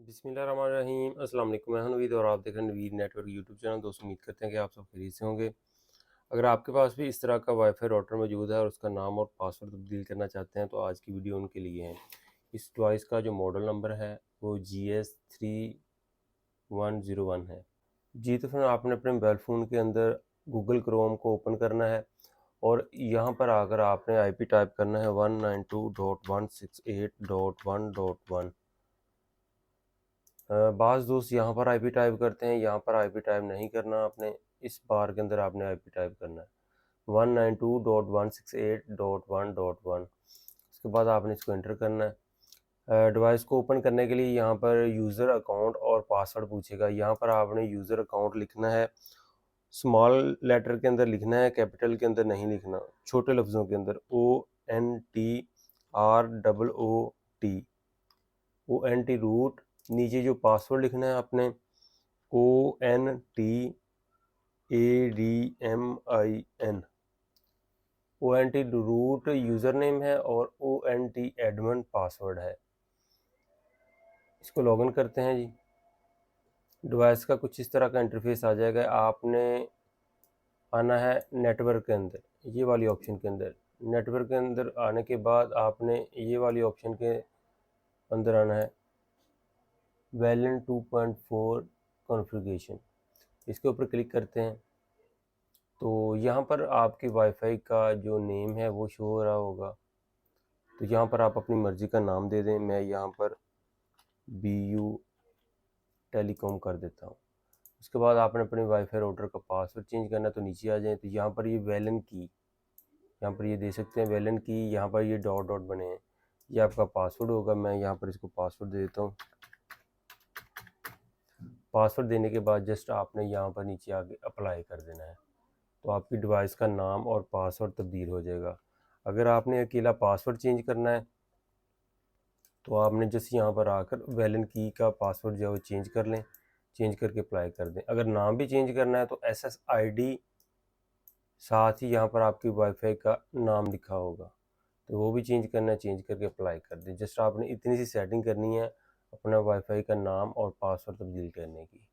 बिस्मिल्लाहिर्रहमानिर्रहीम। अस्सलाम वालेकुम। मैं हूं नवीद और आप देख रहे हैं नवीद नेटवर्क यूट्यूब चैनल। दोस्तों, उम्मीद करते हैं कि आप सब खैरियत से होंगे। अगर आपके पास भी इस तरह का वाईफाई राउटर मौजूद है और उसका नाम और पासवर्ड तब्दील करना चाहते हैं तो आज की वीडियो उनके लिए है। इस डिवाइस का जो मॉडल नंबर है वो GS3101 है जी। तो फिर आपने अपने मोबाइल फ़ोन के अंदर गूगल क्रोम को ओपन करना है और यहाँ पर आकर आपने IP टाइप करना है 192.168.1.1। बाज़ दोस्त यहाँ पर IP टाइप करते हैं, यहाँ पर IP टाइप नहीं करना आपने। इस बार के अंदर आपने IP टाइप करना है 192.168.1.1। उसके बाद आपने इसको एंटर करना है। डिवाइस को ओपन करने के लिए यहाँ पर यूज़र अकाउंट और पासवर्ड पूछेगा। यहाँ पर आपने यूज़र अकाउंट लिखना है, स्मॉल लेटर के अंदर लिखना है, कैपिटल के अंदर नहीं लिखना, छोटे लफ्ज़ों के अंदर ONTROOT रूट। नीचे जो पासवर्ड लिखना है आपने ONTADMIN रूट यूज़र नेम है और ONT पासवर्ड है। इसको लॉगिन करते हैं जी। डिवाइस का कुछ इस तरह का इंटरफेस आ जाएगा। आपने आना है नेटवर्क के अंदर, ये वाली ऑप्शन के अंदर। नेटवर्क के अंदर आने के बाद आपने ये वाली ऑप्शन के अंदर आना है वेलन 2.4 कॉन्फ़िगरेशन। इसके ऊपर क्लिक करते हैं तो यहाँ पर आपके वाईफाई का जो नेम है वो शो हो रहा होगा। तो यहाँ पर आप अपनी मर्ज़ी का नाम दे दें। मैं यहाँ पर BU टेलीकॉम कर देता हूँ। उसके बाद आपने अपने वाईफाई राउटर का पासवर्ड चेंज करना है तो नीचे आ जाएँ। तो यहाँ पर ये वेलन की, यहाँ पर ये दे सकते हैं वेलन की, यहाँ पर ये डॉट डॉट बने हैं, ये आपका पासवर्ड होगा। मैं यहाँ पर इसको पासवर्ड दे देता हूँ। पासवर्ड देने के बाद जस्ट आपने यहाँ पर नीचे आके अप्लाई कर देना है तो आपकी डिवाइस का नाम और पासवर्ड तब्दील हो जाएगा। अगर आपने अकेला पासवर्ड चेंज करना है तो आपने जैसे यहाँ पर आकर वेलन की का पासवर्ड जो है वो चेंज कर लें, चेंज करके अप्लाई कर दें। अगर नाम भी चेंज करना है तो SSID साथ ही यहाँ पर आपकी वाईफाई का नाम लिखा होगा तो वो भी चेंज करना है, चेंज करके अप्लाई कर दें। जस्ट आपने इतनी सी सेटिंग करनी है अपना वाईफाई का नाम और पासवर्ड तब्दील करने की।